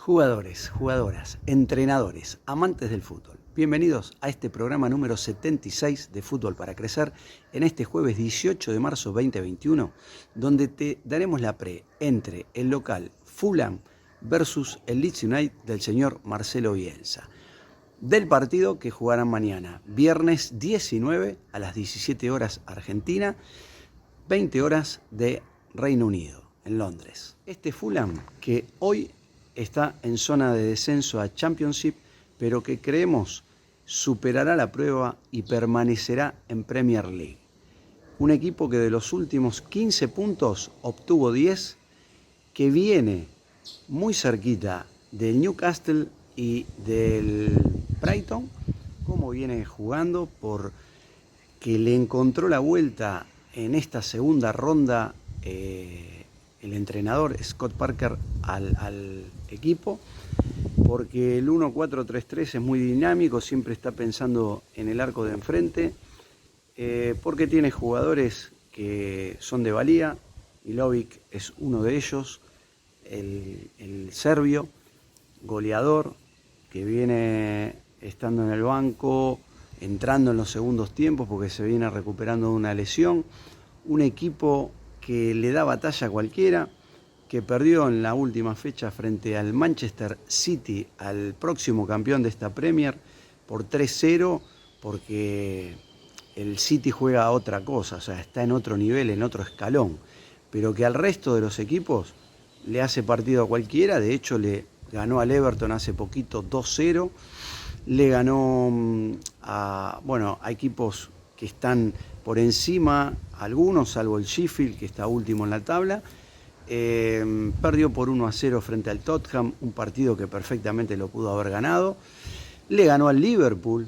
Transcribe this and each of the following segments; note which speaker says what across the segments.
Speaker 1: Jugadores, jugadoras, entrenadores, amantes del fútbol. Bienvenidos a este programa número 76 de Fútbol para Crecer en este jueves 18 de marzo 2021, donde te daremos la pre entre el local Fulham versus el Leeds United del señor Marcelo Bielsa. Del partido que jugarán mañana, viernes 19 a las 17 horas Argentina, 20 horas de Reino Unido, en Londres. Este Fulham que hoy está en zona de descenso a Championship, pero que creemos superará la prueba y permanecerá en Premier League. Un equipo que de los últimos 15 puntos obtuvo 10, que viene muy cerquita del Newcastle y del Brighton, como viene jugando, porque le encontró la vuelta en esta segunda ronda el entrenador Scott Parker al equipo, porque el 1-4-3-3 es muy dinámico, siempre está pensando en el arco de enfrente, porque tiene jugadores que son de valía. Milovic es uno de ellos, el serbio, goleador, que viene estando en el banco, entrando en los segundos tiempos porque se viene recuperando de una lesión. Un equipo que le da batalla a cualquiera, que perdió en la última fecha frente al Manchester City, al próximo campeón de esta Premier, por 3-0, porque el City juega a otra cosa, o sea, está en otro nivel, en otro escalón, pero que al resto de los equipos le hace partido a cualquiera. De hecho, le ganó al Everton hace poquito 2-0, le ganó a equipos que están por encima, algunos, salvo el Sheffield, que está último en la tabla. Perdió por 1-0 frente al Tottenham, un partido que perfectamente lo pudo haber ganado. Le ganó al Liverpool,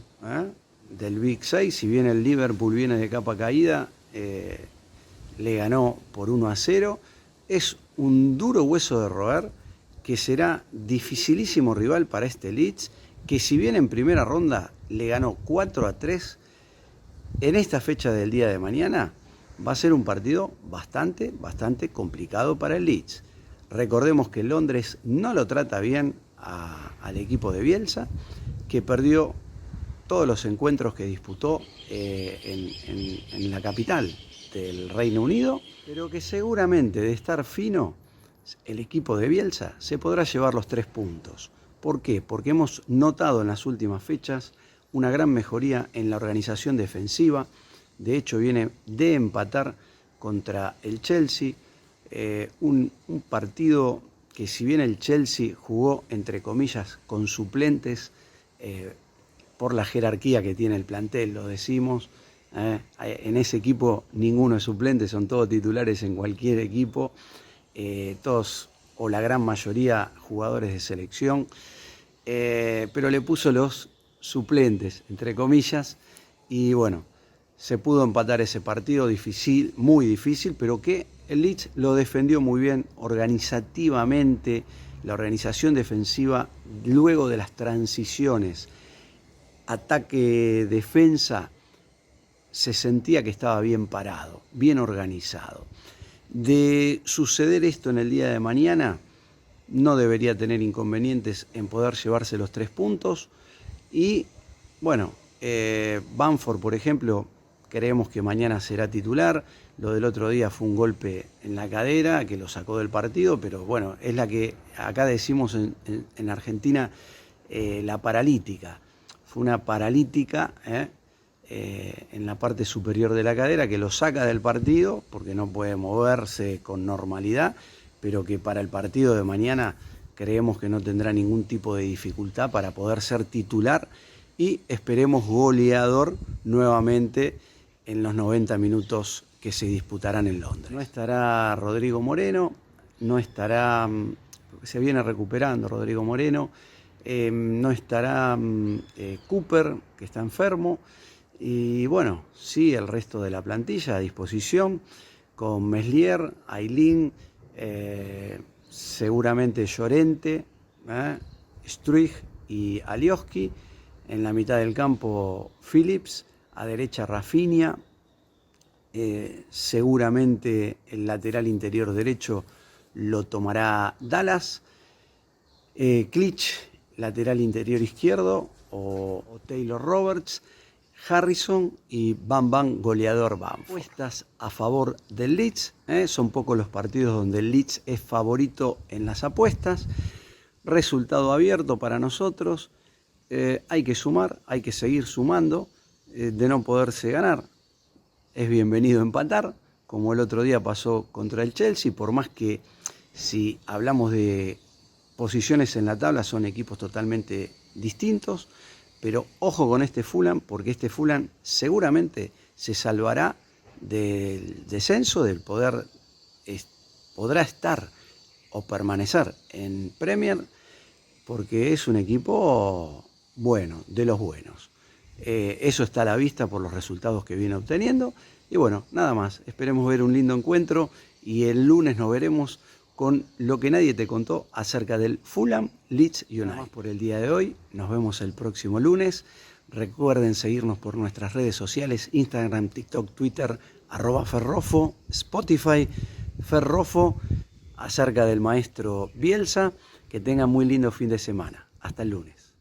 Speaker 1: del Big 6, si bien el Liverpool viene de capa caída, le ganó por 1-0. Es un duro hueso de roer, que será dificilísimo rival para este Leeds, que si bien en primera ronda le ganó 4-3, en esta fecha del día de mañana va a ser un partido bastante complicado para el Leeds. Recordemos que Londres no lo trata bien al equipo de Bielsa, que perdió todos los encuentros que disputó en la capital del Reino Unido, pero que seguramente, de estar fino, el equipo de Bielsa se podrá llevar los 3 puntos. ¿Por qué? Porque hemos notado en las últimas fechas una gran mejoría en la organización defensiva. De hecho, viene de empatar contra el Chelsea, un partido que, si bien el Chelsea jugó, entre comillas, con suplentes, por la jerarquía que tiene el plantel, lo decimos, en ese equipo ninguno es suplente, son todos titulares en cualquier equipo, todos o la gran mayoría jugadores de selección, pero le puso los suplentes, entre comillas, y bueno, se pudo empatar ese partido difícil, muy difícil, pero que el Leeds lo defendió muy bien organizativamente. La organización defensiva, luego de las transiciones ataque-defensa, se sentía que estaba bien parado, bien organizado. De suceder esto en el día de mañana, no debería tener inconvenientes en poder llevarse los 3 puntos. Y bueno, Bamford, por ejemplo, creemos que mañana será titular. Lo del otro día fue un golpe en la cadera que lo sacó del partido, pero bueno, es la que acá decimos en Argentina, la paralítica. Fue una paralítica en la parte superior de la cadera que lo saca del partido porque no puede moverse con normalidad, pero que para el partido de mañana creemos que no tendrá ningún tipo de dificultad para poder ser titular y esperemos goleador nuevamente en los 90 minutos que se disputarán en Londres. No estará Rodrigo Moreno, no estará, se viene recuperando Rodrigo Moreno, no estará Cooper, que está enfermo, y bueno, sí, el resto de la plantilla a disposición, con Meslier, Aylin, seguramente Llorente, Struij y Alioski. En la mitad del campo Phillips, a derecha Rafinha, seguramente el lateral interior derecho lo tomará Dallas. Clich, lateral interior izquierdo, o Taylor Roberts, Harrison y Bam Bam, goleador Bam. Apuestas a favor del Leeds, son pocos los partidos donde el Leeds es favorito en las apuestas. Resultado abierto para nosotros, hay que sumar, hay que seguir sumando, de no poderse ganar. Es bienvenido empatar, como el otro día pasó contra el Chelsea, por más que si hablamos de posiciones en la tabla son equipos totalmente distintos, pero ojo con este Fulham, porque este Fulham seguramente se salvará del descenso, podrá estar o permanecer en Premier, porque es un equipo bueno, de los buenos. Eso está a la vista por los resultados que viene obteniendo. Y bueno, nada más. Esperemos ver un lindo encuentro y el lunes nos veremos con lo que nadie te contó acerca del Fulham Leeds United. Nada más por el día de hoy. Nos vemos el próximo lunes. Recuerden seguirnos por nuestras redes sociales, Instagram, TikTok, Twitter, @Ferrofo, Spotify, Ferrofo, acerca del maestro Bielsa. Que tengan muy lindo fin de semana. Hasta el lunes.